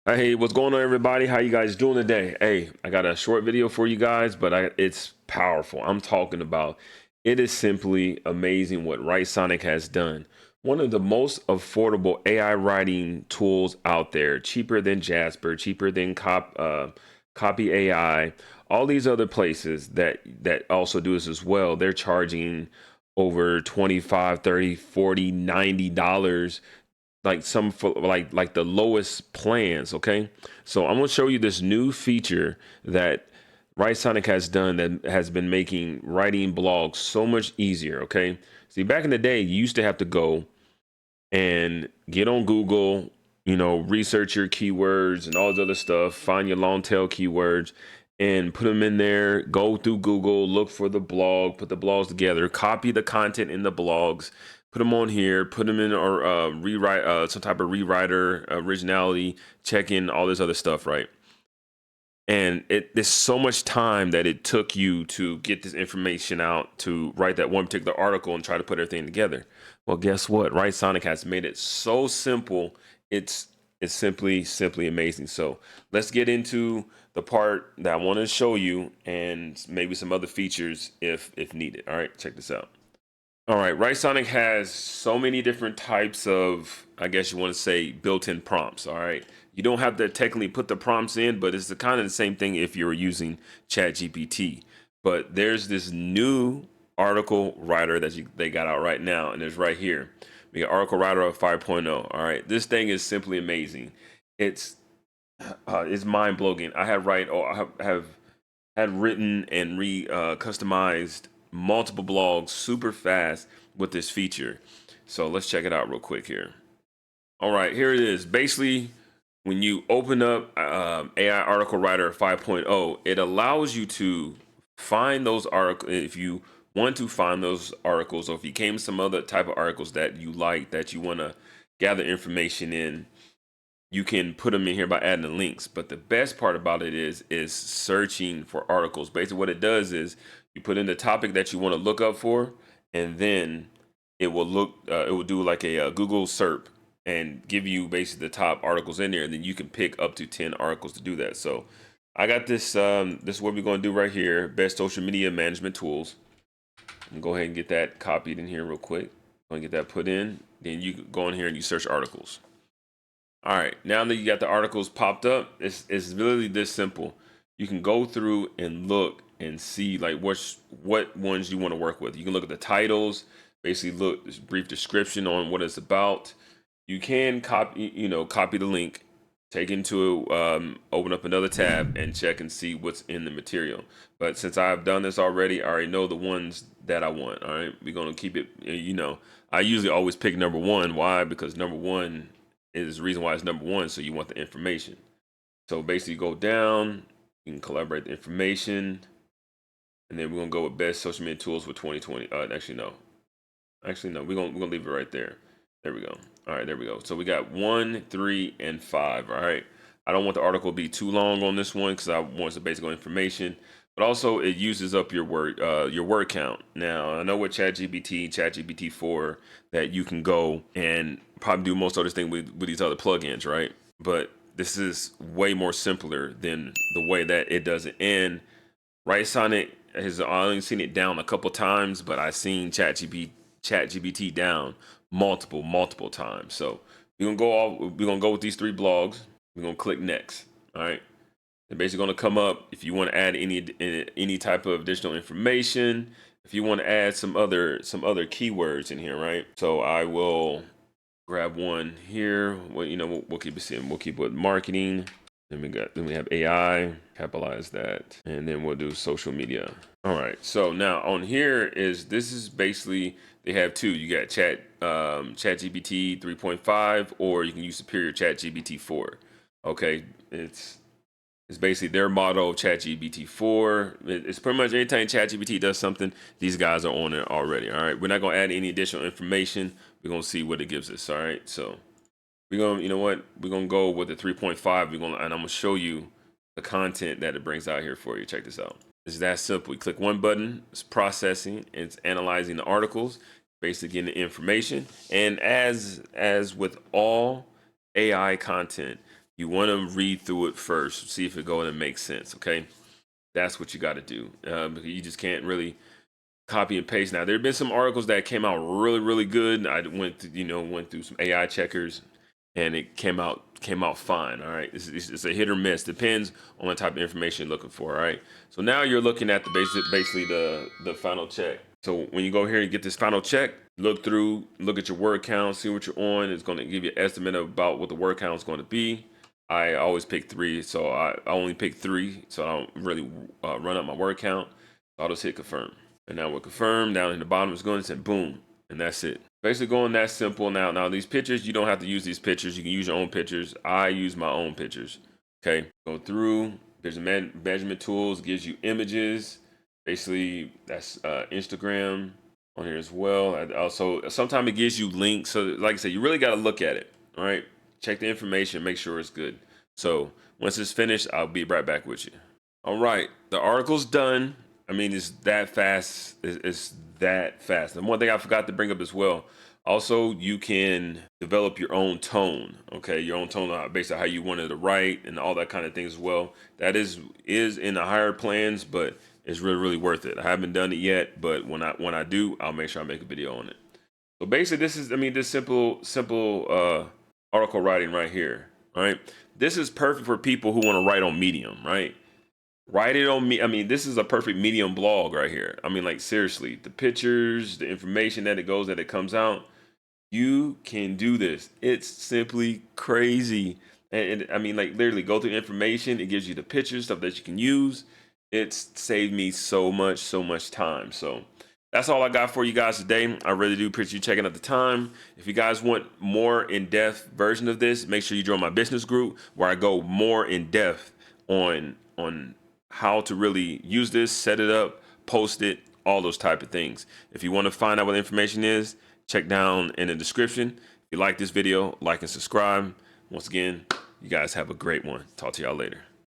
Hey, what's going on, everybody? How you guys doing today? Hey, I got a short video for you guys, but it's powerful. I'm talking about it is simply amazing what Writesonic has done. One of the most affordable AI writing tools out there, cheaper than Jasper, cheaper than Copy AI, all these other places that also do this as well. They're charging over 25, 30, 40, $90, like some for like the lowest plans. Okay, so I'm gonna show you this new feature that Writesonic has done that has been making writing blogs so much easier. Okay, see, back in the day you used to have to go and get on Google, research your keywords and all this other stuff, find your long tail keywords and put them in there, go through Google, look for the blog, put the blogs together, copy the content in the blogs, put them on here, put them in, or rewrite some type of rewriter, originality, check in, all this other stuff, right? And there's so much time that it took you to get this information out to write that one particular article and try to put everything together. Well, guess what? Writesonic has made it so simple. It's simply amazing. So let's get into the part that I want to show you and maybe some other features if needed. All right, check this out. All right, Writesonic has so many different types of, I guess you want to say, built-in prompts. All right, you don't have to technically put the prompts in, but it's the kind of the same thing if you're using ChatGPT. But there's this new article writer that they got out right now, and it's right here. We got Article Writer 5.0. All right, this thing is simply amazing. It's it's mind blowing. I have had written and customized multiple blogs super fast with this feature. So let's check it out real quick here. All right, here it is. Basically, when you open up AI Article Writer 5.0, it allows you to find those articles if you want to find those articles, or if you came to some other type of articles that you like that you want to gather information in. You can put them in here by adding the links, but the best part about it is searching for articles. Basically what it does is you put in the topic that you want to look up for, and then it will do like a Google SERP and give you basically the top articles in there, and then you can pick up to 10 articles to do that. So I got this is what we're going to do right here: best social media management tools. I'm gonna go ahead and get that copied in here real quick. I'm gonna get that put in, then you go in here and you search articles. All right, now that you got the articles popped up, it's really this simple. You can go through and look and see like what ones you want to work with. You can look at the titles, basically look this brief description on what it's about. You can copy the link, take into open up another tab and check and see what's in the material. But since I've done this already, I already know the ones that I want. All right, we're gonna keep it. I usually always pick number one. Why? Because number one is the reason why it's number one. So you want the information. So basically, go down. You can collaborate the information, and then we're gonna go with best social media tools for 2020. Actually no. We're gonna leave it right there. There we go. All right, there we go. So we got 1, 3, and 5. All right. I don't want the article to be too long on this one because I want some basic information. But also, it uses up your word count. Now, I know with ChatGPT 4, that you can go and probably do most of this thing with these other plugins, right? But this is way more simpler than the way that it does it. And Writesonic has only seen it down a couple times, but I've seen ChatGPT down multiple times. So we're gonna go with these 3 blogs. We're gonna click next. All right. They're basically gonna come up if you want to add any type of additional information. If you want to add some other keywords in here, right? So I will grab one here. Well, we'll keep it same. We'll keep with marketing. Then we have AI, capitalize that, and then we'll do social media. All right. So now on here this is basically they have 2. You got ChatGPT 3.5, or you can use Superior ChatGPT 4. Okay, it's basically their model of ChatGPT 4. It's pretty much anytime ChatGPT does something, these guys are on it already. All right, we're not gonna add any additional information. We're gonna see what it gives us. All right, so we're gonna, we're gonna go with the 3.5. And I'm gonna show you the content that it brings out here for you. Check this out. It's that simple. You click one button, it's processing, it's analyzing the articles, basically getting the information. And as with all AI content, You want to read through it first, see if it going to make sense. Okay, that's what you got to do. You just can't really copy and paste. Now, there have been some articles that came out really good. I went through some AI checkers, and it came out fine. All right, it's a hit or miss. Depends on the type of information you're looking for. All right, so now you're looking at basically the final check. So when you go here and get this final check, look at your word count, see what you're on. It's going to give you an estimate about what the word count is going to be. I always pick 3, so I only pick 3, so I don't really run up my word count. I'll just hit confirm. And now we'll confirm. Down in the bottom it's going to say boom, and that's it. Basically going that simple. Now these pictures, you don't have to use these pictures. You can use your own pictures. I use my own pictures. Okay, go through. There's measurement tools, gives you images. Basically, that's Instagram on here as well. Also, sometimes it gives you links. So like I said, you really got to look at it. All right, check the information, make sure it's good. So once it's finished, I'll be right back with you. All right, the article's done. I mean, it's that fast. It's that fast. And one thing I forgot to bring up as well. Also, you can develop your own tone. Okay, your own tone based on how you wanted to write and all that kind of things as well. That is in the higher plans, but it's really worth it. I haven't done it yet, but when I do, I'll make sure I make a video on it. So basically, this simple article writing right here. All right, this is perfect for people who want to write on Medium, right? Write it on me. I mean, this is a perfect Medium blog right here. I mean, like seriously, the pictures, the information that it comes out, you can do this. It's simply crazy. And I mean, like literally go through the information. It gives you the pictures, stuff that you can use. It's saved me so much time. So that's all I got for you guys today. I really do appreciate you checking out the time. If you guys want more in-depth version of this, make sure you join my business group where I go more in depth on how to really use this, set it up, post it, all those type of things. If you want to find out what the information is, check down in the description. If you like this video, like and subscribe. Once again, you guys have a great one. Talk to y'all later.